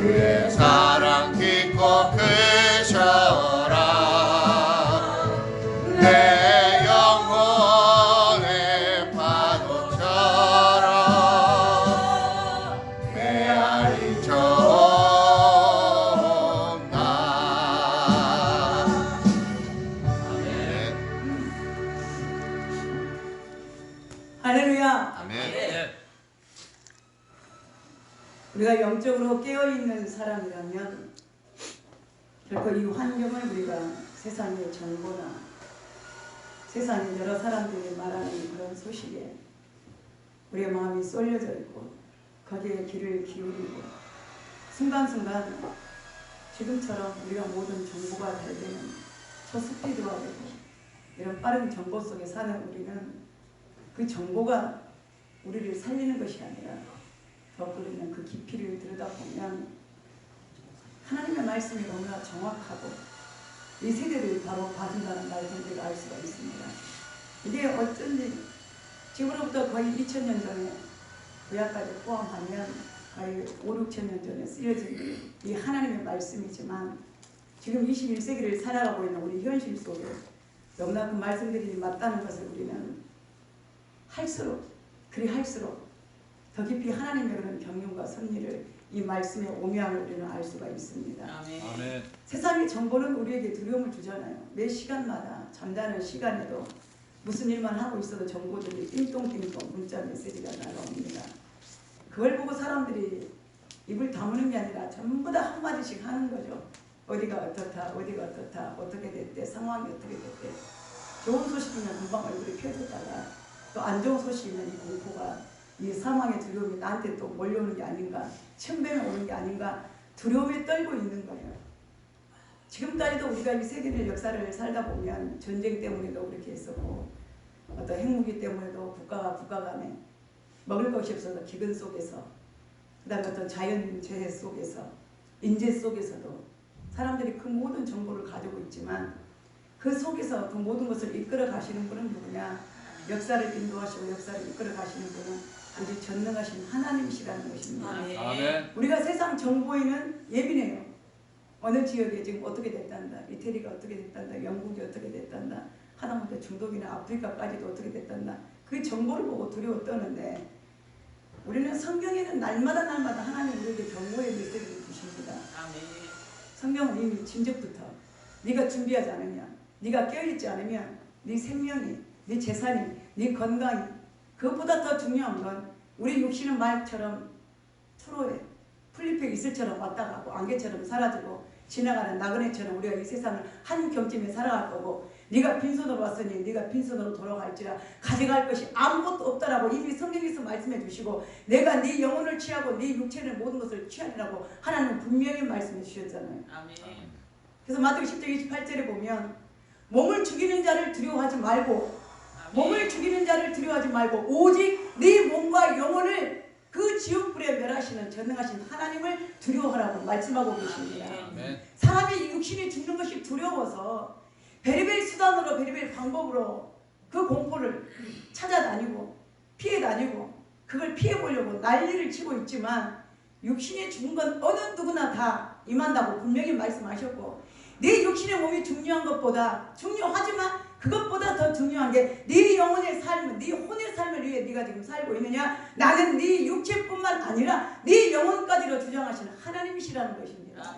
주의 사랑 깊고 크셔라. 내 영혼의 파도처럼 메아리 좋나. 아멘. 할렐루야. 아멘. 우리가 영적으로 깨어있는 사람이라면 결코 이 환경을 우리가 세상의 정보나 세상의 여러 사람들이 말하는 그런 소식에 우리의 마음이 쏠려져 있고 거기에 귀를 기울이고 순간순간 지금처럼 우리가 모든 정보가 잘 되는 초스피드화 되고 이런 빠른 정보 속에 사는 우리는 그 정보가 우리를 살리는 것이 아니라 우리는 그 깊이를 들여다보면 하나님의 말씀이 너무나 정확하고 이 세대를 바로 봐준다는 말씀을 알 수가 있습니다. 이게 어쩐지 지금으로부터 거의 2000년 전에 구약까지 포함하면 거의 5, 6천년 전에 쓰여진 이 하나님의 말씀이지만 지금 21세기를 살아가고 있는 우리 현실 속에 너무나 그 말씀들이 맞다는 것을 우리는 할수록 더 깊이 하나님의 그런 경륜과 섭리를 이 말씀의 오명을 우리는 알 수가 있습니다. 아멘. 세상의 정보는 우리에게 두려움을 주잖아요. 매 시간마다 잠자는 시간에도 무슨 일만 하고 있어도 정보들이 띵동띵동 문자 메시지가 날아옵니다. 그걸 보고 사람들이 입을 다무는 게 아니라 전부 다 한마디씩 하는 거죠. 어디가 어떻다, 어디가 어떻다, 어떻게 됐대, 상황이 어떻게 됐대. 좋은 소식이면 금방 얼굴이 펴졌다가 또 안 좋은 소식이면 이 공포가 이 사망의 두려움이 나한테 또 몰려오는 게 아닌가, 침뱉어 오는 게 아닌가 두려움에 떨고 있는 거예요. 지금까지도 우리가 이 세계의 역사를 살다 보면 전쟁 때문에도 그렇게 했었고 어떤 핵무기 때문에도 국가 간에 먹을 것이 없어서 기근 속에서 그 다음에 어떤 자연재해 속에서 인재 속에서도 사람들이 그 모든 정보를 가지고 있지만 그 속에서 그 모든 것을 이끌어 가시는 분은 누구냐? 역사를 인도하시고 역사를 이끌어 가시는 분은 아주 전능하신 하나님이시라는 것입니다. 아멘. 우리가 세상 정보에는 예민해요. 어느 지역에 지금 어떻게 됐단다, 이태리가 어떻게 됐단다, 영국이 어떻게 됐단다, 하다못해 중동이나 아프리카까지도 어떻게 됐단다. 그 정보를 보고 두려워 떠는데 우리는 성경에는 날마다 하나님 우리에게 경고의 메시지를 주십니다. 성경은 이미 진즉부터 네가 준비하지 않으면, 네가 깨어있지 않으면 네 생명이, 네 재산이, 네 건강이, 그것보다 더 중요한 건 우리 육신은 말처럼 프로에 플리페 이슬처럼 왔다 가고 안개처럼 사라지고 지나가는 나그네처럼 우리가 이 세상을 한 경쯤에 살아갈 거고, 네가 빈손으로 왔으니 네가 빈손으로 돌아갈지라 가져갈 것이 아무것도 없다라고 이미 성경에서 말씀해 주시고, 내가 네 영혼을 취하고 네 육체를 모든 것을 취하리라고 하나님은 분명히 말씀해 주셨잖아요. 아멘. 그래서 마태복음 10장 28절에 보면 몸을 죽이는 자를 두려워하지 말고, 몸을 죽이는 자를 두려워하지 말고 오직 네 몸과 영혼을 그 지옥불에 멸하시는 전능하신 하나님을 두려워하라고 말씀하고 계십니다. 아멘. 사람의 육신이 죽는 것이 두려워서 베리벨 수단으로 베리벨 방법으로 그 공포를 찾아다니고 피해 다니고 그걸 피해 보려고 난리를 치고 있지만, 육신이 죽은 건 어느 누구나 다 임한다고 분명히 말씀하셨고, 네 육신의 몸이 중요한 것보다, 중요하지만 그것보다 더 중요한 게 네 영혼의 삶은, 네 혼의 삶을 위해 네가 지금 살고 있느냐? 나는 네 육체뿐만 아니라 네 영혼까지로 주장하시는 하나님이시라는 것입니다.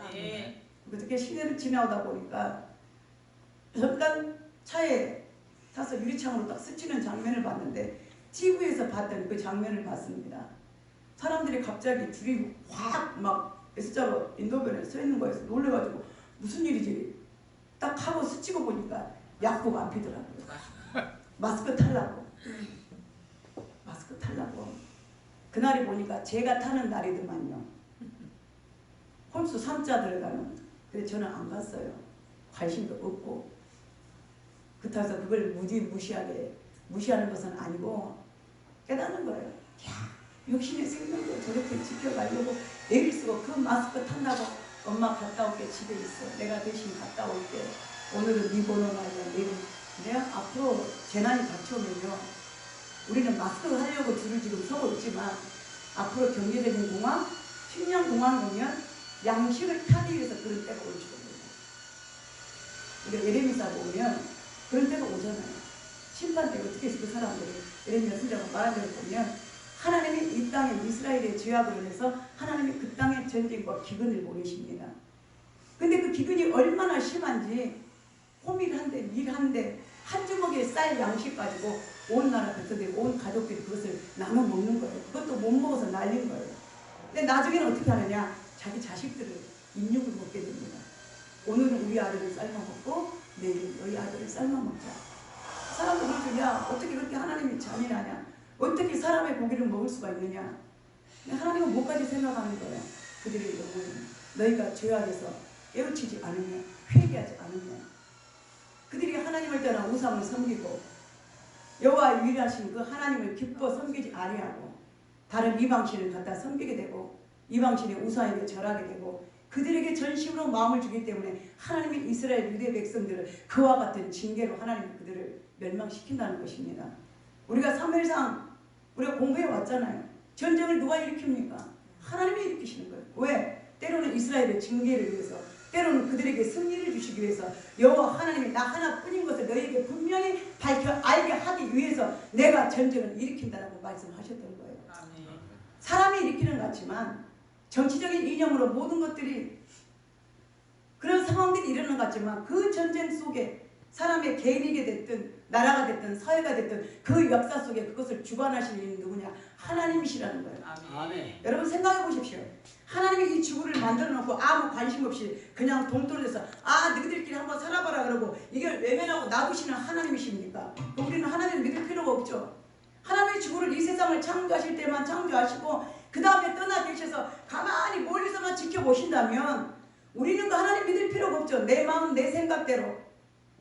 그렇게 시대를 지나오다 보니까 잠깐 차에 타서 유리창으로 딱 스치는 장면을 봤는데, TV에서 봤던 그 장면을 봤습니다. 사람들이 갑자기 줄이 확 막 S자로 인도변에 서 있는 거에서 놀래가지고 무슨 일이지? 딱 하고 스치고 보니까 약국 앞이더라고요. 마스크 탈라고. 마스크 탈라고. 그날이 보니까 제가 타는 날이더만요. 홀수 3자 들어가는. 근데 저는 안 갔어요. 관심도 없고. 그렇다고 해서 그걸 무시하는 것은 아니고 깨닫는 거예요. 야, 육신의 생명도 저렇게 지켜가려고 애를 쓰고 그 마스크 탄다고 엄마 갔다 올게, 집에 있어. 내가 대신 갔다 올게. 오늘은 네 번호 말이야. 내가 앞으로 재난이 닥쳐오면요, 우리는 마스크를 하려고 줄을 지금 서고 있지만 앞으로 경제적인 공황, 식량 공황 오면 양식을 타기 위해서 그런 때가 올 줄 겁니다. 우리가 예레미야 보면 그런 때가 오잖아요. 심판 때 어떻게 해서 그 사람들이 예레미야 선지자가 말한 대로 보면 하나님이 이 땅에 이스라엘의 죄악으로 인해서 하나님이 그 땅에 전쟁과 기근을 보내십니다. 근데 그 기근이 얼마나 심한지 호밀 한 대, 밀 한 대, 한 주먹에 쌀 양식 가지고 온 나라 백성들이, 온 가족들이 그것을 나눠 먹는 거예요. 그것도 못 먹어서 날린 거예요. 근데 나중에는 어떻게 하느냐? 자기 자식들을 인육을 먹게 됩니다. 오늘은 우리 아들을 삶아 먹고 내일은 너희 아들을 삶아 먹자. 사람도 그러죠. 야, 어떻게 그렇게 하나님이 잔인하냐? 어떻게 사람의 고기를 먹을 수가 있느냐? 근데 하나님은 뭐까지 생각하는 거예요? 그들의 영혼은 너희가 죄악에서 깨우치지 않으며 회개하지 않으며 그들이 하나님을 떠나 우상을 섬기고 여호와 유일하신 그 하나님을 기뻐 섬기지 아니하고 다른 이방신을 갖다 섬기게 되고 이방신의 우상에게 절하게 되고 그들에게 전심으로 마음을 주기 때문에 하나님이 이스라엘 유대 백성들을 그와 같은 징계로 하나님이 그들을 멸망시킨다는 것입니다. 우리가 사무엘상 우리가 공부해 왔잖아요. 전쟁을 누가 일으킵니까? 하나님이 일으키시는 거예요. 왜? 때로는 이스라엘의 징계를 위해서, 때로는 그들에게 승리를 주시기 위해서 여호와 하나님이 나 하나뿐인 것을 너희에게 분명히 밝혀 알게 하기 위해서 내가 전쟁을 일으킨다라고 말씀하셨던 거예요. 아멘. 사람이 일으키는 것 같지만 정치적인 이념으로 모든 것들이 그런 상황들이 일어나는 것 같지만 그 전쟁 속에 사람의 개인이 됐든 나라가 됐든 사회가 됐든 그 역사 속에 그것을 주관하시는 이는 누구냐? 하나님이시라는 거예요. 아멘. 여러분 생각해 보십시오. 하나님이 이 지구를 만들어 놓고 아무 관심 없이 그냥 동떨어져서 너희들끼리 한번 살아봐라 그러고 이걸 외면하고 놔두시는 하나님이십니까? 우리는 하나님을 믿을 필요가 없죠. 하나님의 지구를 이 세상을 창조하실 때만 창조하시고 그 다음에 떠나 계셔서 가만히 멀리서만 지켜보신다면 우리는 그 하나님 믿을 필요가 없죠. 내 마음 내 생각대로.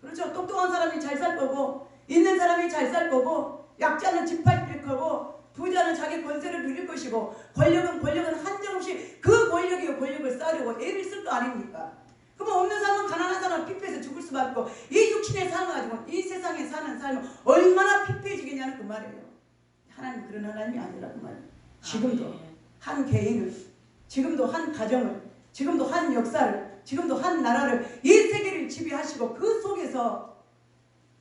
그렇죠. 똑똑한 사람이 잘 살 거고 있는 사람이 잘 살 거고 약자는 짓밟힐 거고 부자는 자기 권세를 누릴 것이고 권력은 한정없이 그 권력을 쌓으려고 애를 쓸 거 아닙니까? 그러면 없는 사람은 가난한 사람은 피폐해서 죽을 수밖에 없고 이 육신의 삶을 가지고 이 세상에 사는 삶은 얼마나 피폐해지겠냐는 그 말이에요. 하나님 그런 하나님이 아니라는 말이에요. 지금도 한 개인을, 지금도 한 가정을, 지금도 한 역사를, 지금도 한 나라를, 이 세계를 지배하시고 그 속에서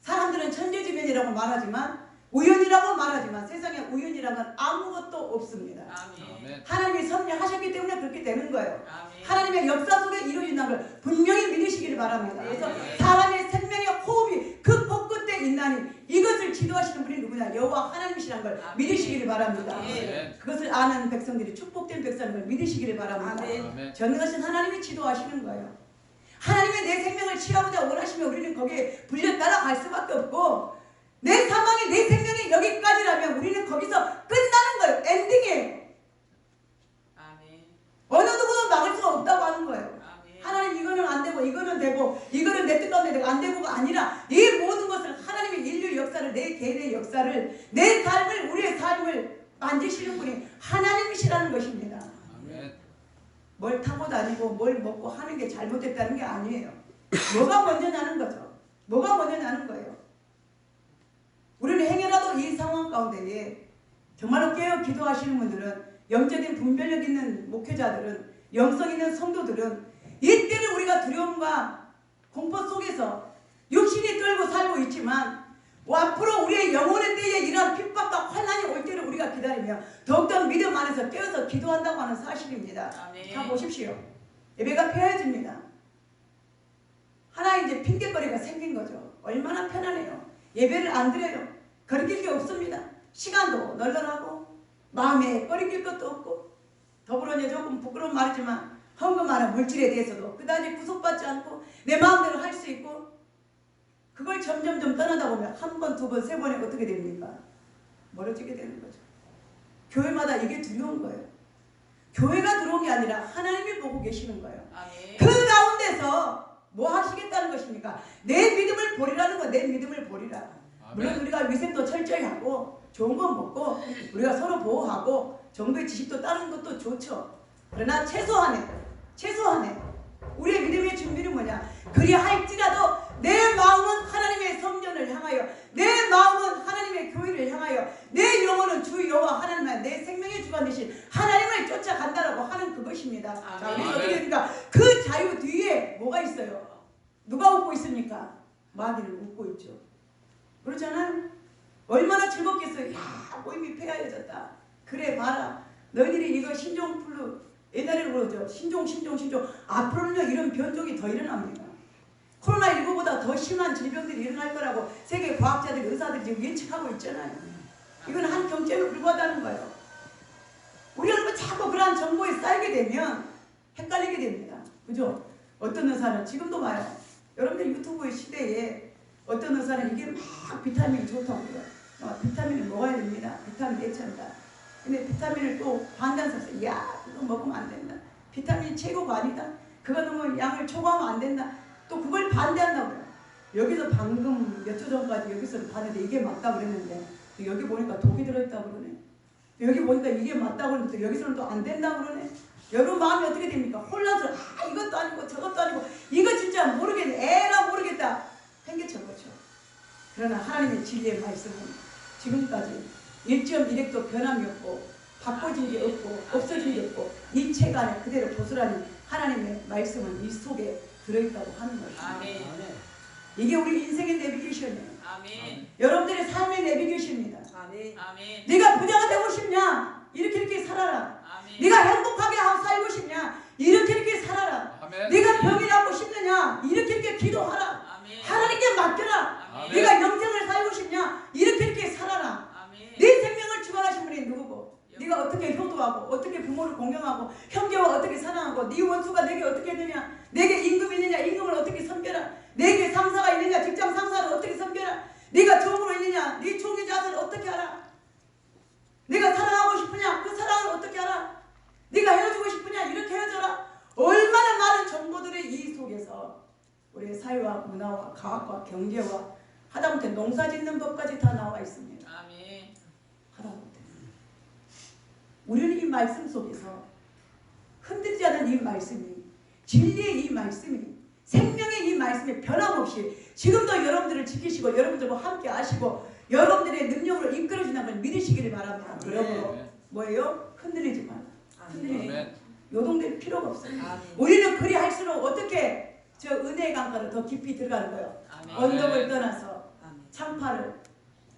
사람들은 천재지변이라고 말하지만 우연이라고 말하지만 세상에 우연이라는 건 아무것도 없습니다. 아멘. 하나님이 섭리하셨기 때문에 그렇게 되는 거예요. 아멘. 하나님의 역사 속에 이루어진다는 걸 분명히 믿으시기를 바랍니다. 그래서 아멘. 사람의 생명의 호흡이 그 벚끝에 있나니 이것을 지도하시는 분이 누구냐? 여호와 하나님이시라는 걸 아멘. 믿으시기를 바랍니다. 아멘. 그것을 아는 백성들이 축복된 백성인 걸 믿으시기를 바랍니다. 아멘. 전능하신 하나님이 지도하시는 거예요. 하나님의 내 생명을 취하고자 원하시면 우리는 거기에 불려 따라갈 수밖에 없고 내 사망이 내 생명이 여기까지라면 우리는 거기서 끝나는 거예요. 엔딩이에요. 아멘. 어느 누구도 막을 수가 없다고 하는 거예요. 아멘. 하나님 이거는 안 되고 이거는 되고 이거는 내 뜻 가운데 되고 안 되고가 아니라 이 모든 것을 하나님의 인류 역사를 내 개인의 역사를 내 삶을 우리의 삶을 만지시는 분이 하나님이시라는 것입니다. 아멘. 뭘 타고 다니고 뭘 먹고 하는 게 잘못됐다는 게 아니에요. 뭐가 먼저냐는 거죠. 뭐가 먼저냐는 거예요. 우리는 행여라도 이 상황 가운데에 정말로 깨어 기도하시는 분들은 영적인 분별력 있는 목회자들은 영성 있는 성도들은 이때는 우리가 두려움과 공포 속에서 육신이 떨고 살고 있지만 앞으로 우리의 영혼의 때에 이러한 핍박과 환난이 올 때를 우리가 기다리며 더욱더 믿음 안에서 깨어서 기도한다고 하는 사실입니다. 아멘. 자 보십시오. 예배가 펴야집니다. 하나의 이제 핑계거리가 생긴 거죠. 얼마나 편하네요. 예배를 안 드려요. 거리낄 게 없습니다. 시간도 널널하고 마음에 거리낄 것도 없고 더불어 이제 조금 부끄러운 말이지만 헌금하는 물질에 대해서도 그다지 구속받지 않고 내 마음대로 할 수 있고 그걸 점점점 떠나다 보면 한 번, 두 번, 세 번에 어떻게 됩니까? 멀어지게 되는 거죠. 교회마다 이게 두려운 거예요. 교회가 들어온 게 아니라 하나님이 보고 계시는 거예요. 아멘. 그 가운데서 뭐 하시겠다는 것입니까? 내 믿음을 보리라는 거, 내 믿음을 보리라. 물론 우리가 위생도 철저히 하고 좋은 거 먹고 우리가 서로 보호하고 정부의 지식도 따르는 것도 좋죠. 그러나 최소한에 우리의 믿음의 준비는 뭐냐? 그리할지라도 내 마음은 하나님의 성전을 향하여 내 마음은 하나님의 교회를 향하여 내 영혼은 주 여호와 하나님만 내 생명의 주관 되신 하나님을 쫓아간다라고 하는 그것입니다. 자, 우리 어떻게 되니까 그 자유 뒤에 뭐가 있어요? 누가 웃고 있습니까? 마귀는 웃고 있죠. 그렇잖아요. 얼마나 즐겁겠어요. 야, 모임이 폐하여졌다. 그래 봐라. 너희들이 이거 신종플루 옛날에는 그러죠. 신종. 앞으로는요 이런 변종이 더 일어납니다. 코로나19보다 더 심한 질병들이 일어날 거라고 세계 과학자들이 의사들이 지금 예측하고 있잖아요. 이건 한 경제로 불과하다는 거예요. 우리가 자꾸 그러한 정보에 쌓이게 되면 헷갈리게 됩니다. 그죠? 어떤 의사는 지금도 봐요. 여러분들 유튜브의 시대에 어떤 의사는 이게 막 비타민이 좋다고 그래요. 비타민을 먹어야 됩니다. 비타민 대체한다. 근데 비타민을 또 반대한 사람이 야 그거 먹으면 안 된다. 비타민이 최고가 아니다. 그거 너무 양을 초과하면 안 된다. 또 그걸 반대한다고요. 여기서 방금 몇 초 전까지 여기서 봤는데 이게 맞다고 그랬는데 여기 보니까 독이 들어있다고 그러네. 여기 보니까 이게 맞다고 그러는데 여기서는 또 안 된다고 그러네. 여러분 마음이 어떻게 됩니까? 혼란스러워. 이것도 아니고 저것도 아니고 이거 진짜 모르겠네. 에라 모르겠다. 팽개쳐 버죠. 그러나 하나님의 진리의 말씀은 지금까지 1.1핵도 변함이 없고 바꿔진 게 없고 없어진 게 없고 이책 안에 그대로 고스란히 하나님의 말씀은 이 속에 들어있다고 하는 것입니다. 아멘. 이게 우리 인생의 내비게이션이에요. 아멘. 여러분들의 삶의 내비게이션입니다. 아멘. 아멘. 네가 부자가 되고 싶냐? 이렇게 살아라. 아멘. 네가 행복하게 살고 싶냐? 이렇게 살아라. 아멘. 네가 병이 낫고 싶느냐? 이렇게 기도하라. 아멘. 하나님께 맡겨라. 아멘. 네가 영생을 살고 싶냐? 이렇게 살아라. 아멘. 네 생명을 주관하신 분이 누구고? 네가 어떻게 효도하고 어떻게 부모를 공경하고 형제와 어떻게 사랑하고 네 원수가 내게 어떻게 되냐? 내게 임금이 있느냐? 임금을 어떻게 섬겨라? 내게 상사가 있느냐? 직장 상사를 어떻게 섬겨라? 네가 종으로 있느냐? 네 종의 자세를 어떻게 하라? 네가 사랑하고 싶으냐? 그 사랑을 어떻게 하라? 네가 헤어지고 싶으냐? 이렇게 헤어져라. 얼마나 많은 정보들의 이 속에서 우리의 사회와 문화와 과학과 경제와 하다못해 농사 짓는 법까지 다 나와 있습니다. 아멘. 하다못해 우리는 이 말씀 속에서 흔들리지 않는 이 말씀이 진리의 이 말씀이 생명의 이 말씀이 변함없이 지금도 여러분들을 지키시고 여러분들과 함께 하시고 여러분들의 능력으로 이끌어주는 걸 믿으시기를 바랍니다. 그러므로 뭐예요? 흔들리지 말라. 흔들리지 말라. 요동될 필요가 없어요. 아멘. 우리는 그리 할수록 어떻게 저 은혜의 강가로 더 깊이 들어가는 거예요. 아멘. 언덕을 떠나서 아멘. 창파를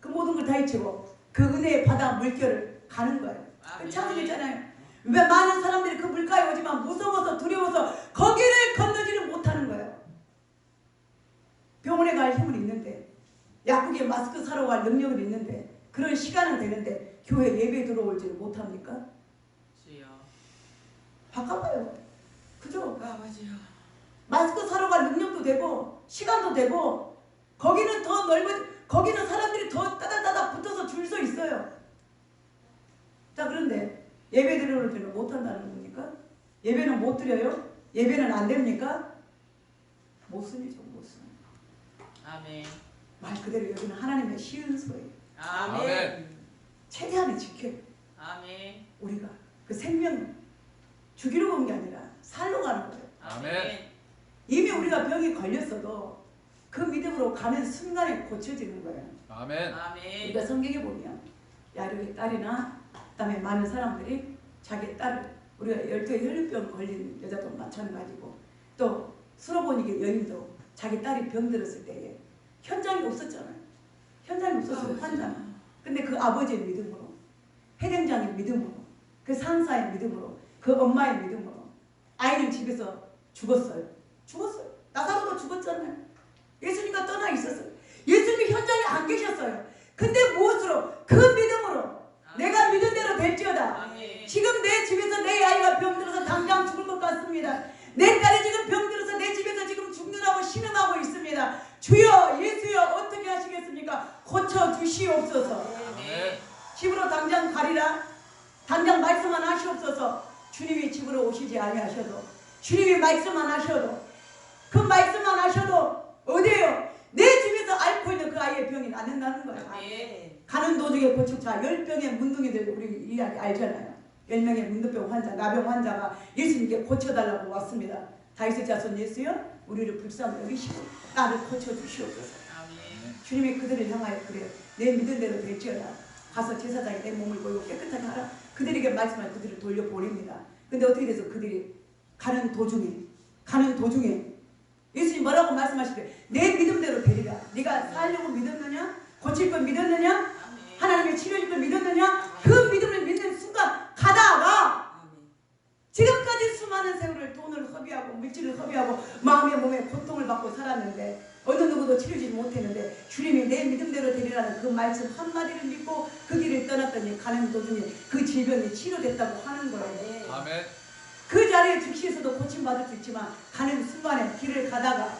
그 모든 걸 다 잊히고 그 은혜의 바다 물결을 가는 거예요. 아멘. 찬송했잖아요. 왜 많은 사람들이 그 물가에 오지만 무서워서 두려워서 거기를 건너지를 못하는 거예요. 병원에 갈 힘은 있는데 약국에 마스크 사러 갈 능력은 있는데 그런 시간은 되는데 교회 예배 들어올지를 못합니까? 주여. 바꿔봐요. 그죠? 아버지요. 마스크 사러 갈 능력도 되고 시간도 되고 거기는 더 거기는 사람들이 더 따다따다 붙어서 줄 서 있어요. 자 그런데 예배 드리는 줄은 못한다는 겁니까? 예배는 못 드려요? 예배는 안 됩니까? 못 쓰니죠. 못 쓰니. 아멘. 말 그대로 여기는 하나님의 시은소예요. 아멘. 최대한을 지켜요. 아멘. 우리가 그 생명 죽이러 온 게 아니라 살러 가는 거예요. 아멘. 이미 우리가 병이 걸렸어도 그 믿음으로 가는 순간에 고쳐지는 거예요. 아멘. 아멘. 우리가 성경에 보면 야곱의 딸이나 그다음에 많은 사람들이 자기 딸을 우리가 12의 혈류병 걸린 여자도 마찬가지고 또 수로보니게 여인도 자기 딸이 병들었을 때에 현장이 없었잖아요. 현장이 없었어요. 환장. 근데 그 아버지의 믿음으로 회장장의 믿음으로 그 상사의 믿음으로 그 엄마의 믿음으로 아이는 집에서 죽었어요. 나사로도 죽었잖아요. 예수님과 떠나 있었어요. 예수님이 현장에 안 계셨어요. 근데 무엇으로? 그 믿음으로 내가 믿은 대로 될지어다. 아멘. 지금 내 집에서 내 아이가 병들어서 당장 죽을 것 같습니다. 내 딸이 지금 병들어서 내 집에서 지금 죽느라고 신음하고 있습니다. 주여 예수여 어떻게 하시겠습니까? 고쳐주시옵소서. 아멘. 집으로 당장 가리라. 당장 말씀만 하시옵소서. 주님이 집으로 오시지 아니하셔도 주님이 말씀만 하셔도 그 말씀만 하셔도 어디에요? 내 집에서 앓고 있는 그 아이의 병이 낫는다는 거예요. 아멘. 가는 도중에 고축자 10병의 문둥이들 우리 이야기 알잖아요. 10명의 문둥병 환자, 나병 환자가 예수님께 고쳐달라고 왔습니다. 다윗의 자손 예수여 우리를 불쌍히 여기시고 나를 고쳐주시옵소서. 아멘. 주님이 그들을 향하여 그래요. 내 믿은 대로 될지어다. 가서 제사장이 내 몸을 보이고 깨끗하게 하라. 그들에게 말씀하여 그들을 돌려보냅니다. 근데 어떻게 돼서 그들이 가는 도중에 예수님 뭐라고 말씀하시대? 내 믿음대로 되리라. 네가 살려고 믿었느냐? 고칠 걸 믿었느냐? 하나님의 치료줄 걸 믿었느냐? 그 믿음을 믿는 순간 가다가 지금까지 수많은 세월을 돈을 허비하고 물질을 허비하고 마음의 몸에 고통을 받고 살았는데 어느 누구도 치료지 못했는데 주님이 내 믿음대로 되리라는 그 말씀 한마디를 믿고 그 길을 떠났더니 가는 도중에 그 질병이 치료됐다고 하는 거예요. 아멘. 그 자리에 즉시에서도 고침받을 수 있지만 가는 순간에 길을 가다가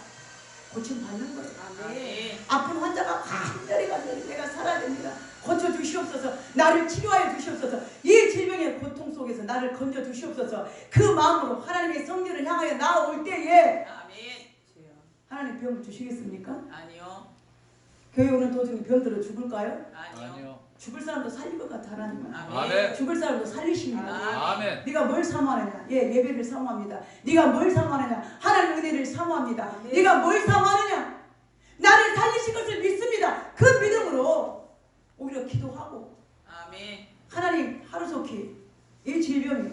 고침받는 거예요. 아멘. 아픈 환자가 간절히 내가 살아야 됩니다. 고쳐주시옵소서. 나를 치료하여 주시옵소서. 이 질병의 고통 속에서 나를 건져주시옵소서. 그 마음으로 하나님의 성전을 향하여 나올 때에 아멘. 하나님 병을 주시겠습니까? 아니요. 교회 오는 도중에 병들어 죽을까요? 아니요. 죽을 사람도 살릴 것 같아 하나님은. 아멘. 죽을 사람도 살리십니다. 아멘. 네가 뭘 사모하느냐? 예, 예배를 사모합니다. 네가 뭘 사모하느냐? 하나님 은혜를 사모합니다. 아멘. 네가 뭘 사모하느냐? 나를 살리실 것을 믿습니다. 그 믿음으로 오히려 기도하고 아멘. 하나님 하루속히 이 질병이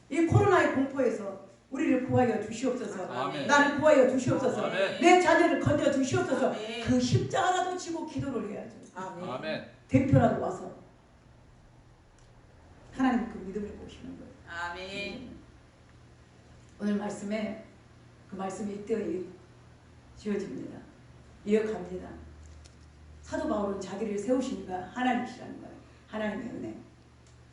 이 코로나의 공포에서 우리를 구하여 주시옵소서. 아멘. 나를 구하여 주시옵소서. 아멘. 내 자녀를 건져 주시옵소서. 아멘. 그 십자가라도 지고 기도를 해야죠. 아멘. 아멘. 대표라도 와서 하나님 그 믿음을 보시는 거예요. 아멘. 오늘 말씀에 그 말씀이 이때 지어집니다. 이어갑니다. 사도 바울은 자기를 세우시니까 하나님이시라는 거예요. 하나님의 은혜.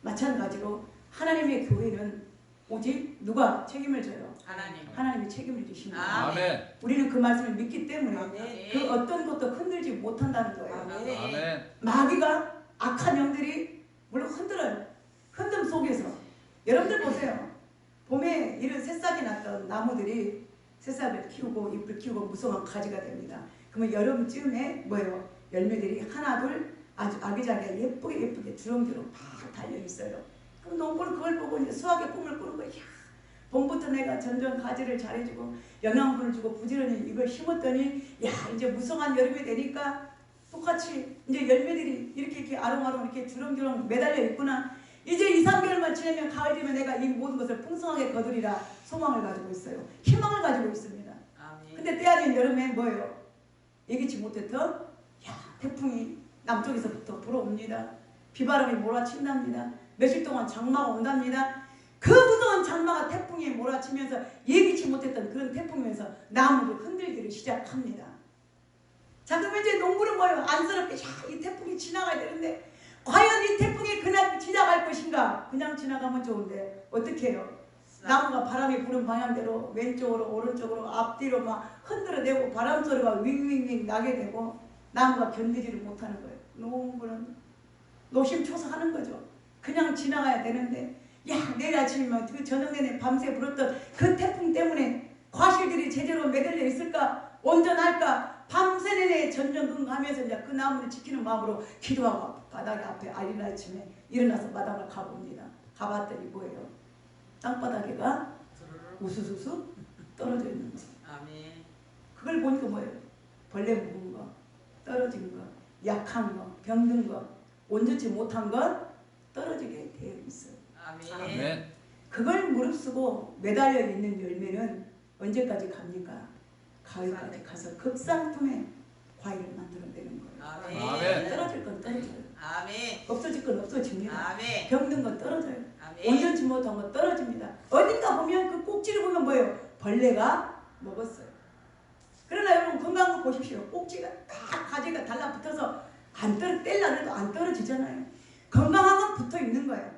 마찬가지로 하나님의 교회는 오직 누가 책임을 져요? 하나님. 하나님이 책임을 지십니다. 아멘. 우리는 그 말씀을 믿기 때문에 아멘. 그 어떤 것도 흔들지 못한다는 거예요. 아멘. 아멘. 마귀가 악한 영들이 물론 흔들어요. 흔듦 속에서 여러분들 보세요. 봄에 이런 새싹이 났던 나무들이 새싹을 키우고 잎을 키우고 무성한 가지가 됩니다. 그러면 여름쯤에 뭐예요? 열매들이 하나둘 아주 아기자기하게 예쁘게 주렁주렁 팍 달려 있어요. 그럼 농부는 그걸 보고 이제 수확의 꿈을 꾸는 거예요. 봄부터 내가 전전 가지를 잘해주고 영양분을 주고 부지런히 이걸 심었더니 야 이제 무성한 여름이 되니까 똑같이 이제 열매들이 이렇게 아롱아롱 이렇게 주렁주렁 매달려 있구나. 이제 2, 3개월만 지나면 가을 되면 내가 이 모든 것을 풍성하게 거두리라 소망을 가지고 있어요. 희망을 가지고 있습니다. 아멘. 근데 때 아닌 여름에 뭐예요? 예기치 못했던 태풍이 남쪽에서부터 불어옵니다. 비바람이 몰아친답니다. 며칠 동안 장마가 온답니다. 그 무서운 장마가 태풍이 몰아치면서 예기치 못했던 그런 태풍이면서 나무를 흔들기를 시작합니다. 자, 그러면 이제 농부는 뭐예요? 안쓰럽게 이 태풍이 지나가야 되는데 과연 이 태풍이 그냥 지나갈 것인가? 그냥 지나가면 좋은데 어떻게 해요? 나무가 바람이 부는 방향대로 왼쪽으로 오른쪽으로 앞뒤로 막 흔들어대고 바람 소리가 윙윙윙 나게 되고 나무가 견디지를 못하는 거예요. 농부는 노심초사하는 거죠. 그냥 지나가야 되는데 야 내일 아침이면 그 저녁 내내 밤새 불었던 그 태풍 때문에 과실들이 제대로 매달려 있을까? 온전할까? 밤새 내내 전전긍긍하면서 이제 그 나무를 지키는 마음으로 기도하고 바닥 앞에 알린 아침에 일어나서 마당을 가봅니다. 가봤더니 뭐예요? 땅바닥에가 우수수수 떨어져 있는 거. 아멘. 그걸 보니까 뭐예요? 벌레 묵은 거, 떨어진 거, 약한 거, 병든 거, 온전치 못한 것 떨어지게 되어 있어요. 아멘. 아멘. 그걸 무릅쓰고 매달려 있는 열매는 언제까지 갑니까? 가을까지 가서 극상품의 과일을 만들어내는 거예요. 아멘. 아멘. 떨어질 건 떨어져요. 아멘. 없어질 건 없어집니다. 아멘. 병든 건 떨어져요. 아멘. 온전치 못한 건 떨어집니다. 어딘가 보면 그 꼭지를 보면 뭐예요? 벌레가 먹었어요. 그러나 여러분 건강한 거 보십시오. 꼭지가 딱 가지가 달라붙어서 떼려고 해도 안 떨어지잖아요. 건강한 건 붙어 있는 거예요.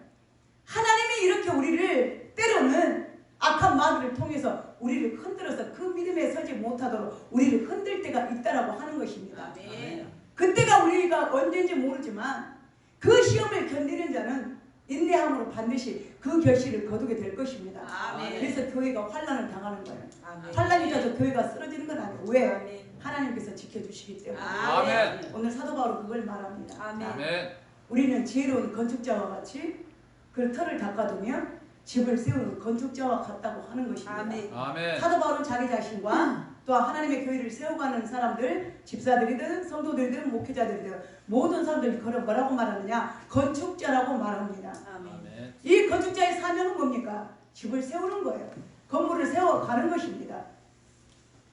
하나님이 이렇게 우리를 때로는 악한 마귀를 통해서 우리를 흔들어서 그 믿음에 서지 못하도록 우리를 흔들 때가 있다라고 하는 것입니다. 아멘. 그때가 우리가 언제인지 모르지만 그 시험을 견디는 자는 인내함으로 반드시 그 결실을 거두게 될 것입니다. 아멘. 그래서 교회가 환난을 당하는 거예요. 아멘. 환난이 져서 교회가 쓰러지는 건 아니에요. 왜? 아멘. 하나님께서 지켜주시기 때문에. 아멘. 오늘 사도 바울은 그걸 말합니다. 아멘. 아멘. 우리는 지혜로운 건축자와 같이 그 터를 닦아두며 집을 세우는 건축자와 같다고 하는 것입니다. 아멘. 아멘. 사도 바울은 자기 자신과 또한 하나님의 교회를 세워가는 사람들, 집사들이든 성도들이든 목회자들이든 모든 사람들이 그걸 뭐라고 말하느냐? 건축자라고 말합니다. 아멘. 아멘. 이 건축자의 사명은 뭡니까? 집을 세우는 거예요. 건물을 세워가는 것입니다.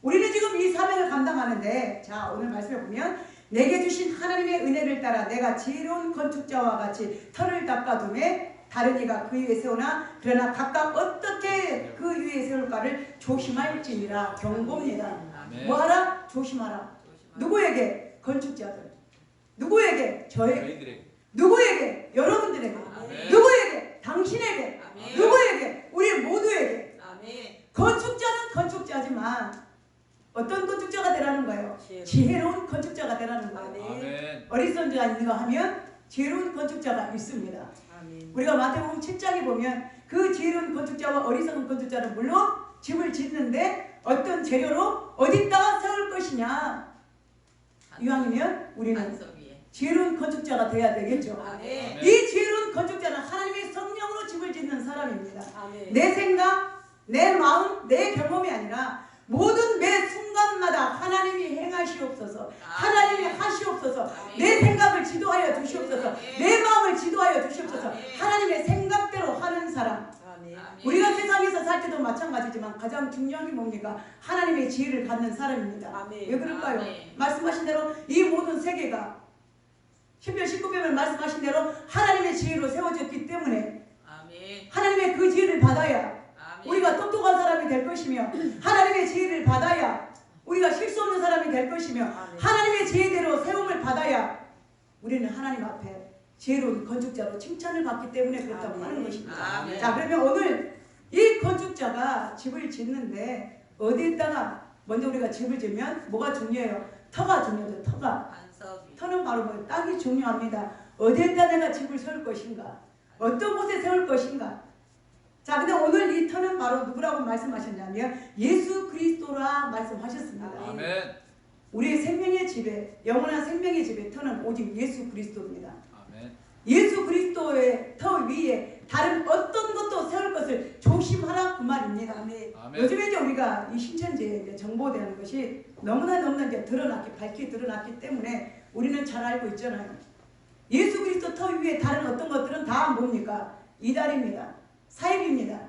우리는 지금 이 사명을 감당하는데, 자, 오늘 말씀해 보면 내게 주신 하나님의 은혜를 따라 내가 지혜로운 건축자와 같이 터를 닦아둠에 다른 이가 그 위에 세우나 그러나 각각 어떻게 그 위에 세울까를 조심할지니라. 경고입니다. 아멘. 뭐하라? 조심하라. 누구에게? 건축자들. 누구에게? 저희들에게. 누구에게? 여러분들에게. 아멘. 누구에게? 당신에게. 아멘. 누구에게? 우리 모두에게. 아멘. 건축자는 건축자지만 어떤 건축자가 되라는 거예요? 지혜로운 건축자가 되라는 거예요. 아멘. 어리석은 자가 있는가 하면 지혜로운 건축자가 있습니다. 아멘. 우리가 마태복음 7장에 보면 그 지혜로운 건축자와 어리석은 건축자는 물론 집을 짓는데 어떤 재료로 어디다가 세울 것이냐. 이왕이면 우리는 반석 위에. 지혜로운 건축자가 돼야 되겠죠. 아멘. 이 지혜로운 건축자는 하나님의 성령으로 집을 짓는 사람입니다. 아멘. 내 생각, 내 마음, 내 경험이 아니라 모든 매 순간마다 하나님이 행하시옵소서, 하나님이 하시옵소서, 내 생각을 지도하여 주시옵소서, 내 마음을 지도하여 주시옵소서, 하나님의 생각대로 하는 사람. 우리가 세상에서 살 때도 마찬가지지만 가장 중요한 게 뭡니까? 하나님의 지혜를 갖는 사람입니다. 아멘. 왜 그럴까요? 아멘. 말씀하신 대로 이 모든 세계가 10편 19편을 말씀하신 대로 하나님의 지혜로 세워졌기 때문에 아멘. 하나님의 그 지혜를 받아야 아멘. 우리가 똑똑한 사람이 될 것이며 하나님의 지혜를 받아야 우리가 실수 없는 사람이 될 것이며 하나님의 지혜대로 세움을 받아야 우리는 하나님 앞에 지혜로운 건축자로 칭찬을 받기 때문에 그렇다고 하는 것입니다. 아멘. 자, 그러면 오늘 이 건축자가 집을 짓는데 어디에다가 먼저 우리가 집을 지으면 뭐가 중요해요? 터가 중요하죠. 터가. 반석 위에. 터는 바로 뭐 땅이 중요합니다. 어디에다 내가 집을 세울 것인가? 어떤 곳에 세울 것인가? 자, 근데 오늘 이 터는 바로 누구라고 말씀하셨냐면 예수 그리스도라 말씀하셨습니다. 아멘. 우리의 생명의 집에, 영원한 생명의 집에 터는 오직 예수 그리스도입니다. 아멘. 예수 그리스도의 터 위에 다른 어떤 것도 세울 것을 조심하라 그 말입니다. 아멘. 요즘에 이제 우리가 이 신천지에 이제 정보되는 것이 너무나 이제 밝게 드러났기 때문에 우리는 잘 알고 있잖아요. 예수 그리스도 터 위에 다른 어떤 것들은 다 뭡니까? 이달입니다. 사입입니다.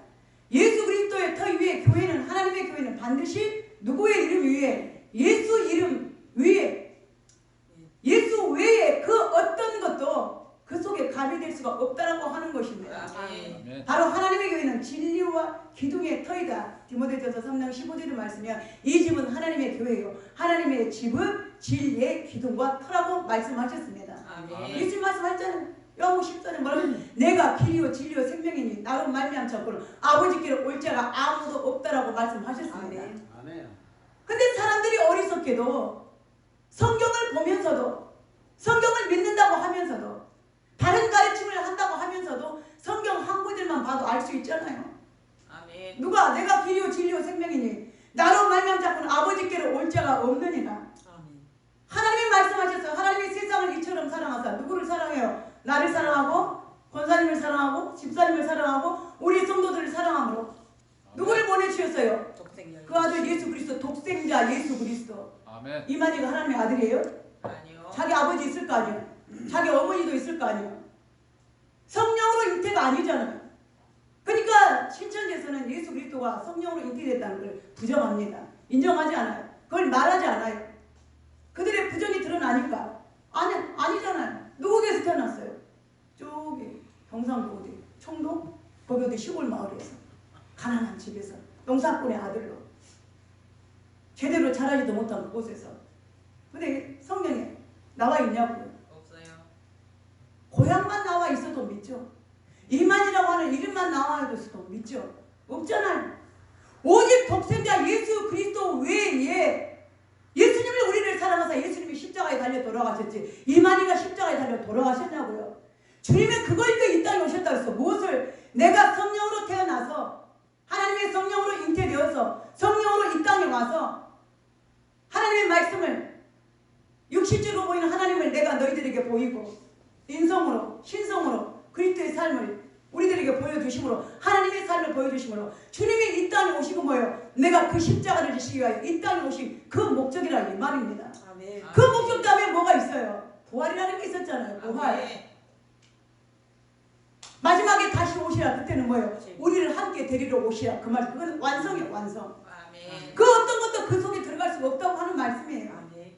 예수 그리스도의 터 위에 교회는, 하나님의 교회는 반드시 누구의 이름 위에? 예수 이름 위에, 예수 외에 그 어떤 것도 그 속에 가미될 수가 없다라고 하는 것입니다. 아멘. 바로 하나님의 교회는 진리와 기둥의 터이다. 디모데전서 3장 15절의 말씀이야. 이 집은 하나님의 교회요, 하나님의 집은 진리의 기둥과 터라고 말씀하셨습니다. 아멘. 예수님 말씀하셨잖아요. 요한복음 10절에 뭐라면 내가 길이요 진리요 생명이니 나로 말미암지 않고는 아버지께로 올 자가 아무도 없다라고 말씀하셨습니다. 아멘. 근데 사람들이 어리석게도 성경을 보면서도, 성경을 믿는다고 하면서도, 다른 가르침을 한다고 하면서도 성경 한 구절만 봐도 알 수 있잖아요. 아멘. 누가 내가 길이요 진리요 생명이니 나로 말미암지 않고는 아버지께로 올 자가 없느니라. 아멘. 하나님이 말씀하셨어요. 하나님이 세상을 이처럼 사랑하사. 누구를 사랑해요? 나를 사랑하고 권사님을 사랑하고 집사님을 사랑하고 우리 성도들을 사랑함으로 누구를 보내주셨어요? 그 아들 예수 그리스도, 독생자 예수 그리스도. 아멘. 이만희가 하나님의 아들이에요? 아니요. 자기 아버지 있을 거 아니에요? 자기 어머니도 있을 거 아니에요? 성령으로 잉태가 아니잖아요. 그러니까 신천지에서는 예수 그리스도가 성령으로 잉태됐다는 걸 부정합니다. 인정하지 않아요. 그걸 말하지 않아요. 그들의 부정이 드러나니까 아니잖아요. 누구에서 태어났어요? 저기 경상도 어디 청도? 거기 어디 시골 마을에서 가난한 집에서 농사꾼의 아들로 제대로 자라지도 못한 곳에서. 근데 성경에 나와 있냐고요? 없어요. 고향만 나와 있어도 믿죠. 이만이라고 하는 이름만 나와 있어도 믿죠. 없잖아요. 오직 독생자 예수 그리스도 외에 예수님을 우리를 사랑하사 예수님이 십자가에 달려 돌아가셨지 이만희가 십자가에 달려 돌아가셨냐고요. 주님은 그걸 이 땅에 오셨다 그랬어. 무엇을? 내가 성령으로 태어나서 하나님의 성령으로 잉태되어서 성령으로 이 땅에 와서 하나님의 말씀을 육신적으로 보이는 하나님을 내가 너희들에게 보이고 인성으로 신성으로 그리스도의 삶을 우리들에게 보여주심으로 하나님의 삶을 보여주심으로 주님이 이 땅에 오시고 뭐예요? 내가 그 십자가를 지시기 위하여 이 땅에 오신 그 목적이라 이 말입니다. 아멘. 그 목적 다음에 뭐가 있어요? 부활이라는 게 있었잖아요. 부활. 아멘. 마지막에 다시 오시라. 그때는 뭐예요? 우리를 함께 데리러 오시라. 그 말, 그건 완성이에요. 완성. 아멘. 그 어떤 것도 그 속에 들어갈 수가 없다고 하는 말씀이에요. 아멘.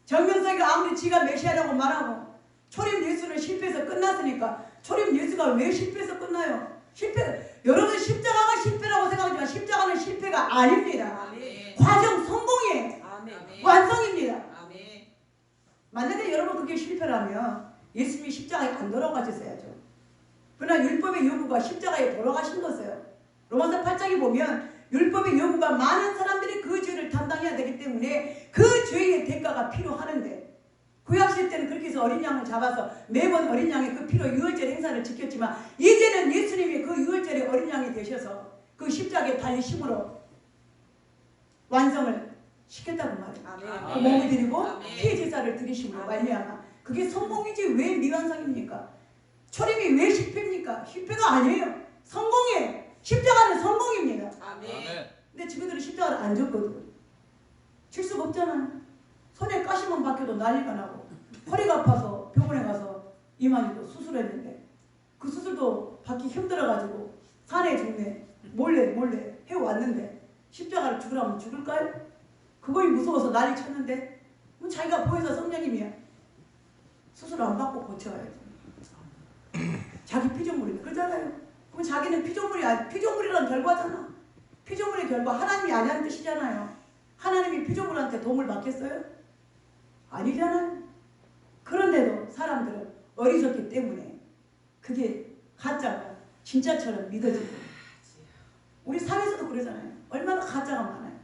정명석이가 아무리 지가 메시아라고 말하고 초림 예수는 실패해서 끝났으니까 초림 예수가 왜 실패해서 끝나요? 여러분 십자가가 실패라고 생각하지만 십자가는 실패가 아닙니다. 아멘. 과정 성공이에요. 아멘. 완성입니다. 아멘. 만약에 여러분 그게 실패라면 예수님이 십자가에 안 돌아가셨어야죠. 그러나 율법의 요구가 십자가에 돌아가신 거예요. 로마서 8장에 보면 율법의 요구가 많은 사람들이 그 죄를 담당해야 되기 때문에 그 죄의 대가가 필요하는데 구약시대 때는 그렇게 해서 어린 양을 잡아서 매번 어린 양의 그 피로 유월절 행사를 지켰지만 이제는 예수님이 그 유월절의 어린 양이 되셔서 그 십자가에 달리심으로 완성을 시켰다고 말해요. 아멘. 그 몸을 드리고 아멘. 피해 제사를 드리심으로 말미암아 그게 성공이지 왜 미완성입니까? 초림이 왜 실패입니까? 실패가 아니에요. 성공이에요. 십자가는 성공입니다. 아멘. 근데 지그들은 십자가를 안 줬거든. 질 수가 없잖아요. 손에 가시만 박혀도 난리가 나고 허리가 아파서 병원에 가서 이만희도 수술했는데 그 수술도 받기 힘들어가지고 산에 죽네 몰래 해왔는데 십자가를 죽으라면 죽을까요? 그거이 무서워서 난리 쳤는데 뭐 자기가 보혜사 성령님이야. 수술 안 받고 고쳐야지. 자기 피조물인데 그러잖아요. 그럼 자기는 피조물이라는 결과잖아. 피조물의 결과 하나님이 아니라는 뜻이잖아요. 하나님이 피조물한테 도움을 받겠어요? 아니잖아요. 그런데도 사람들은 어리석기 때문에 그게 가짜가 진짜처럼 믿어지고 우리 사회에서도 그러잖아요. 얼마나 가짜가 많아요.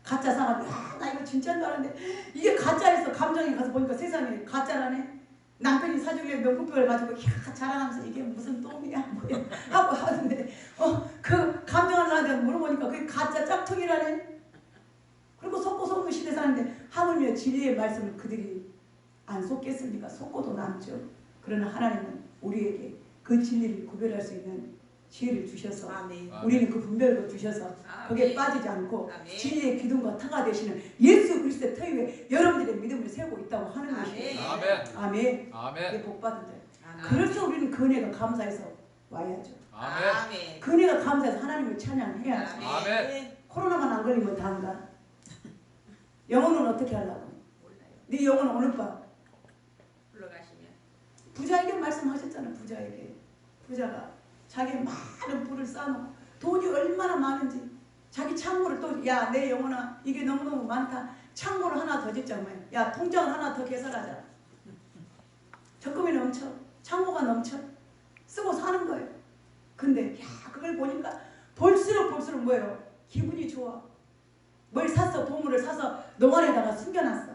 가짜 사람이 나 이거 진짜인 줄 알았는데 이게 가짜에서 감정에 가서 보니까 세상에 가짜라네. 남편이 사주길래 명품백을 가지고 자랑하면서 이게 무슨 똥이야 뭐야 하고 하는데 그 감정하는 사람한테 물어보니까 그게 가짜 짝퉁이라네. 그리고 속고 속는 시대 사는데 하물며 진리의 말씀을 그들이 안 속겠습니까? 속고도 남죠. 그러나 하나님은 우리에게 그 진리를 구별할 수 있는 지혜를 주셔서 아멘. 우리는 그 분별을 주셔서 거기에 빠지지 않고 아멘. 진리의 기둥과 터가 되시는 예수 그리스도의 터 위에 여러분들의 믿음을 세우고 있다고 하는 아멘. 것이에요. 아멘. 아멘. 아멘. 이게 복받은 자. 아멘. 그래서 우리는 근혜가 감사해서 와야죠. 아멘. 아멘. 근혜가 감사해서 하나님을 찬양해야죠. 아멘. 코로나만 안 걸리면 다인가? 영혼은 어떻게 하려고? 몰라요. 네 영혼은 오늘 밤 불러가시면. 부자에게 말씀하셨잖아요. 부자가 자기 많은 부를 쌓아놓고 돈이 얼마나 많은지 자기 창고를 또 야 내 영혼아 이게 너무너무 많다. 창고를 하나 더 짓자. 야 통장을 하나 더 개설하자. 적금이 넘쳐. 창고가 넘쳐. 쓰고 사는 거예요. 근데 야 그걸 보니까 볼수록 뭐예요? 기분이 좋아. 뭘 샀어? 보물을 사서 농안에다가 숨겨놨어.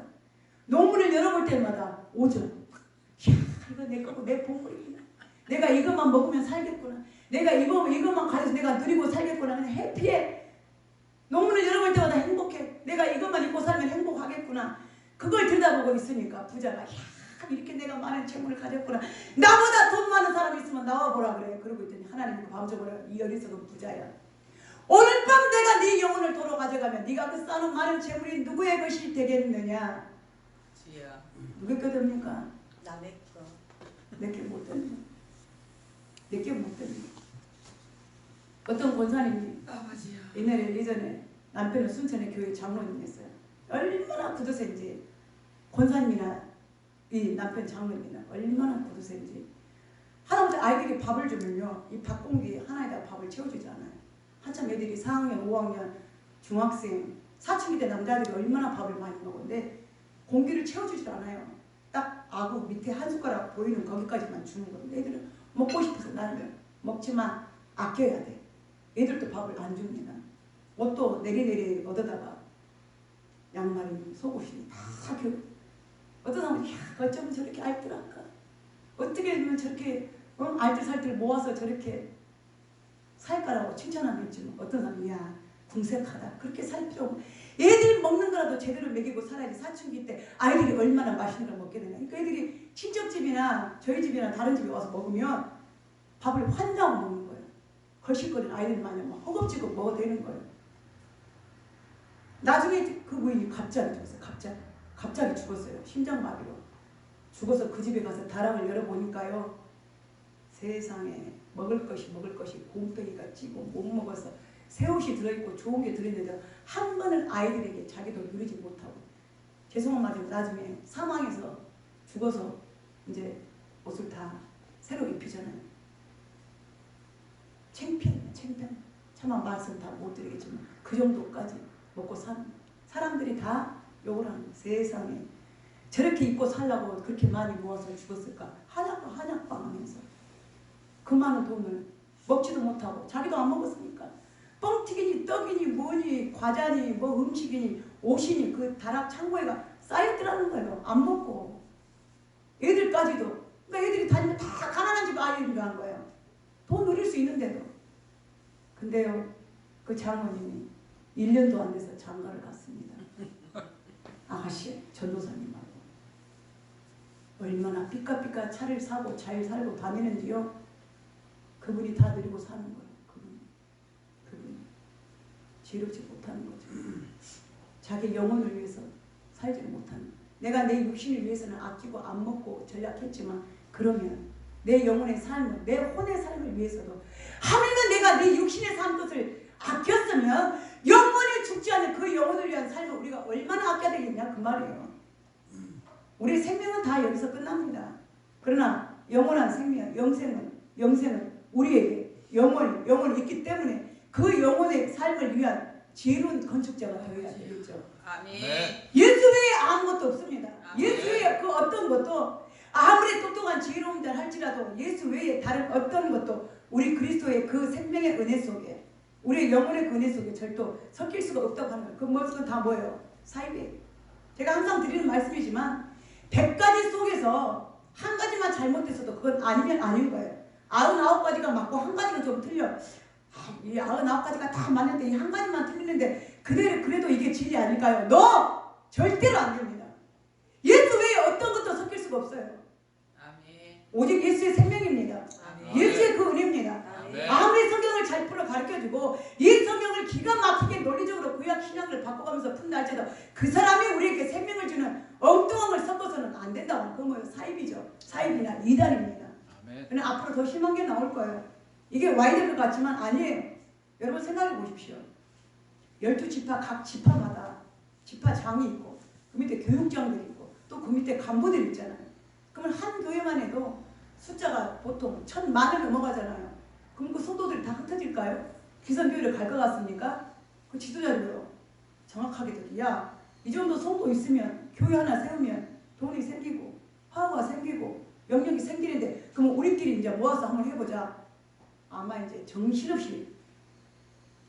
농문을 열어볼 때마다 오죠. 이야 이거 내 거고 내 보물이구나. 내가 이것만 먹으면 살겠구나. 내가 이것만 가져서 내가 누리고 살겠구나. 그냥 해피해. 농문을 열어볼 때마다 행복해. 내가 이것만 입고 살면 행복하겠구나. 그걸 들여다보고 있으니까 부자가 야 이렇게 내가 많은 재물을 가졌구나. 나보다 돈 많은 사람이 있으면 나와보라 그래. 그러고 있더니 하나님이 그 밤저고라 이 어리석은 부자야. 오늘 밤 내가 네 영혼을 도로 가져가면 네가 그 쌓아놓은 많은 재물이 누구의 것이 되겠느냐. 주여. 누구의 거 됩니까? 남의 거. 내게 못 됩니다. 내게 못 됩니다. 어떤 권사님이 아버지야. 예전에 남편은 순천의 교회 장로님이었어요. 얼마나 구두쇠인지 권사님이나 이 남편 장로님이나 얼마나 구두쇠인지 할아버지 아이들이 밥을 주면요 이 밥공기 하나에다가 밥을 채워주지 않아요. 한참 애들이 4학년, 5학년, 중학생, 사춘기 때 남자들이 얼마나 밥을 많이 먹었는데 공기를 채워주지 않아요. 딱 아구 밑에 한 숟가락 보이는 거기까지만 주는 거예요. 애들은 먹고 싶어서 나는 먹지만 아껴야 돼. 애들도 밥을 안 줍니다. 옷도 내리내리 얻어다가 양말이 속옷이 다 어떤 사람은 야 어쩌면 저렇게 알뜰할까? 어떻게 하면 저렇게 알뜰살뜰 모아서 저렇게 살까라고 칭찬하면 있지만 어떤 사람은 야 궁색하다 그렇게 살 필요 없고 애들이 먹는 거라도 제대로 먹이고 살아야지. 사춘기 때 아이들이 얼마나 맛있는 걸 먹게 되냐. 그러니까 애들이 친척집이나 저희 집이나 다른 집에 와서 먹으면 밥을 환장하고 먹는 거예요. 걸실거리는 아이들이 많이 막 허겁지겁 먹어도 되는 거예요. 나중에 그 부인이 갑자기 죽었어요. 갑자기 죽었어요. 심장마비로 죽어서 그 집에 가서 다락을 열어보니까요 세상에 먹을 것이 곰팡이가 찌고 못 먹어서 새 옷이 들어있고 좋은 게 들어있는데 한 번은 아이들에게 자기도 누리지 못하고 죄송한 말이지만 나중에 사망해서 죽어서 이제 옷을 다 새로 입히잖아요. 창피합니다. 차마 말씀 다 못 드리겠지만 그 정도까지 먹고 사는 사람들이 다 욕을 하는 거예요. 세상에 저렇게 입고 살라고 그렇게 많이 모아서 죽었을까? 한약방 하면서 그 많은 돈을 먹지도 못하고 자기도 안 먹었으니까 뻥튀기니 떡이니 뭐니 과자니 뭐 음식이니 옷이니 그 다락 창고에가 쌓였더라는 거예요. 안 먹고 애들까지도 그러니까 애들이 다니면 다 가난한 집 아이들이라는 거예요. 돈 누릴 수 있는데도. 근데요 그 장모님이 1년도 안 돼서 장가를 갔습니다. 아가씨 전도사님하고 얼마나 삐까삐까 차를 사고 잘 살고 다니는지요. 그분이 다 누리고 사는 거예요. 그분이 지혜롭지 못하는 거죠. 자기 영혼을 위해서 살지 못하는 거예요. 내가 내 육신을 위해서는 아끼고 안 먹고 전략했지만 그러면 내 영혼의 삶을 내 혼의 삶을 위해서도 하물며 내가 내 육신의 삶 것을 아꼈으면 영원히 죽지 않는 그 영혼을 위한 삶을 우리가 얼마나 아껴야 되겠냐 그 말이에요. 우리 생명은 다 여기서 끝납니다. 그러나 영원한 생명, 영생은 우리에게 영원히 있기 때문에 그 영혼의 삶을 위한 지혜로운 건축자가 되어야 되겠죠. 아멘. 예수 외에 아무것도 없습니다. 아멘. 예수 외에 그 어떤 것도 아무리 똑똑한 지혜로운 자 할지라도 예수 외에 다른 어떤 것도 우리 그리스도의 그 생명의 은혜 속에 우리의 영혼의 그 은혜 속에 절도 섞일 수가 없다고 하는 거예요. 그 모든 다 뭐예요? 사이비. 제가 항상 드리는 말씀이지만 100가지 속에서 한 가지만 잘못됐어도 그건 아니면 아닌 거예요. 99가지가 맞고 한 가지가 좀 틀려. 이 99가지가 다 맞는데 이 한 가지만 틀리는데 그래도 이게 진리 아닐까요? No! 절대로 안 됩니다. 예수 외에 어떤 것도 섞일 수가 없어요. 아멘. 오직 예수의 생명입니다. 아멘. 예수의 그 은혜입니다. 아멘. 아무리 성경을 잘 풀어 가르쳐주고 이 성경을 기가 막히게 논리적으로 구약 신약을 바꿔가면서 푼다 할지라도 그 사람이 우리에게 생명을 주는 엉뚱한 걸 섞어서는 안 된다고. 그건 뭐예요? 사입이죠. 사입이나 이단입니다. 근데 앞으로 더 심한 게 나올 거예요. 이게 와야 될 것 같지만 아니에요. 여러분 생각해 보십시오. 12지파 각 지파마다 지파장이 있고 그 밑에 교육장들이 있고 또 그 밑에 간부들이 있잖아요. 그러면 한 교회만 해도 숫자가 보통 1000만을 넘어가잖아요. 그럼 그 성도들이 다 흩어질까요? 기성교회를 갈 것 같습니까? 그 지도자들요. 정확하게 듣기. 야, 이 정도 성도 있으면 교회 하나 세우면 돈이 생기고 화가 생기고 영역이 생기는데 그럼 우리끼리 이제 모아서 한번 해보자. 아마 이제 정신없이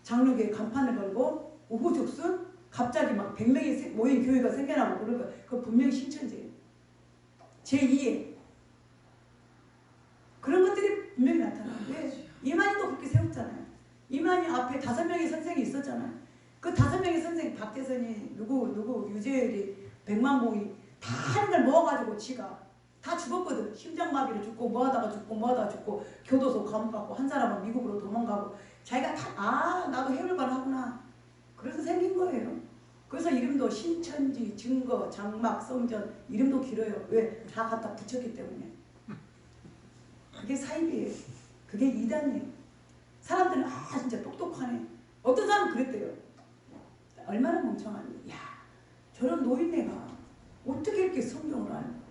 장로교회 간판을 걸고 우후죽순 갑자기 막 100명이 모인 교회가 생겨나고 그런 거 그거 분명히 신천지예요. 제2의 그런 것들이 분명히 나타나는데 이만희도 그렇게 세웠잖아요. 이만희 앞에 5명의 선생이 있었잖아요. 그 5명의 선생 박대선이 누구 유재열이 백만봉이 다 하는 걸 모아가지고 지가 다 죽었거든. 심장마비로 죽고 뭐하다가 죽고 교도소 감옥 갔고 한 사람은 미국으로 도망가고 자기가 다 나도 해볼만 하구나. 그래서 생긴 거예요. 그래서 이름도 신천지, 증거, 장막, 성전 이름도 길어요. 왜? 다 갖다 붙였기 때문에. 그게 사입이에요. 그게 이단이에요. 사람들은 진짜 똑똑하네. 어떤 사람은 그랬대요. 얼마나 멍청하니. 야 저런 노인네가 어떻게 이렇게 성경을 알고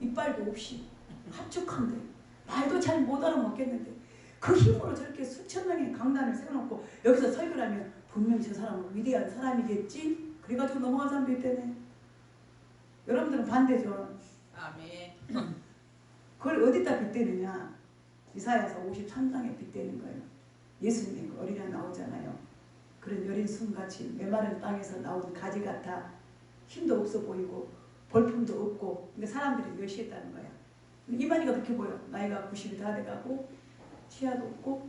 이빨도 없이 합축한데 말도 잘 못 알아먹겠는데 그 힘으로 저렇게 수천 명의 강단을 세워놓고 여기서 설교를 하면 분명히 저 사람은 위대한 사람이겠지? 그래가지고 넘어간 사람도 있다네. 여러분들은 반대죠. 아멘. 그걸 어디다 빗대느냐? 이사야서 53장에 빗대는 거예요. 예수님 그 어린이 나오잖아요. 그런 여린 순같이 메마른 땅에서 나온 가지 같아 힘도 없어 보이고 볼품도 없고 근데 사람들이 멸시했다는 거야. 근데 이만희가 그렇게 보여. 나이가 90이 다 돼가고 치아도 없고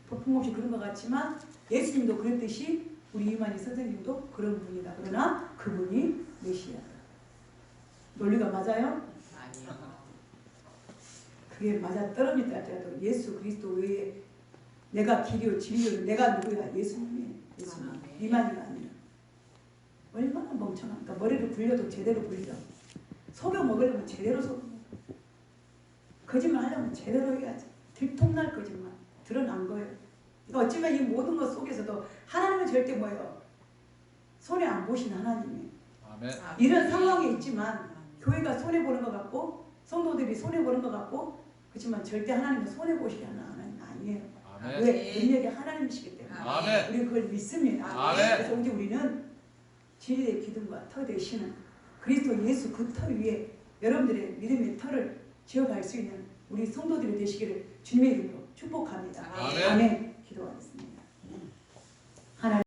볼품없이 그런 것 같지만 예수님도 그랬듯이 우리 이만희 선생님도 그런 분이다. 그러나 그분이 메시아다. 논리가 맞아요? 아니요. 그게 맞아 떨어진다 할지라도 예수 그리스도 외에 내가 길이요 진리요 내가 누구야? 예수님이에요. 예수님. 이만희가 아니라. 얼마나 멍청합니까? 머리를 굴려도 제대로 굴려. 속여 먹으려면 제대로 속여. 거짓말 하려면 제대로 해야지. 들통날 거지만 드러난 거예요. 그러니까 어쩌면 이 모든 것 속에서도 하나님은 절대 뭐예요? 손해 안 보시는 하나님이에요. 아멘. 이런 상황에 있지만 교회가 손해 보는 것 같고 성도들이 손해 보는 것 같고 그렇지만 절대 하나님은 손해 보시게 하는 하나님 아니에요. 아멘. 왜? 능력이 하나님이시기 때문에 아멘. 우리 그걸 믿습니다. 아멘. 그래서 이제 우리는 진리의 기둥과 터 되시는 그리스도 예수 그 터 위에 여러분들의 믿음의 터를 지어갈 수 있는 우리 성도들이 되시기를 주님의 이름으로 축복합니다. 아멘. 아멘. 기도하겠습니다.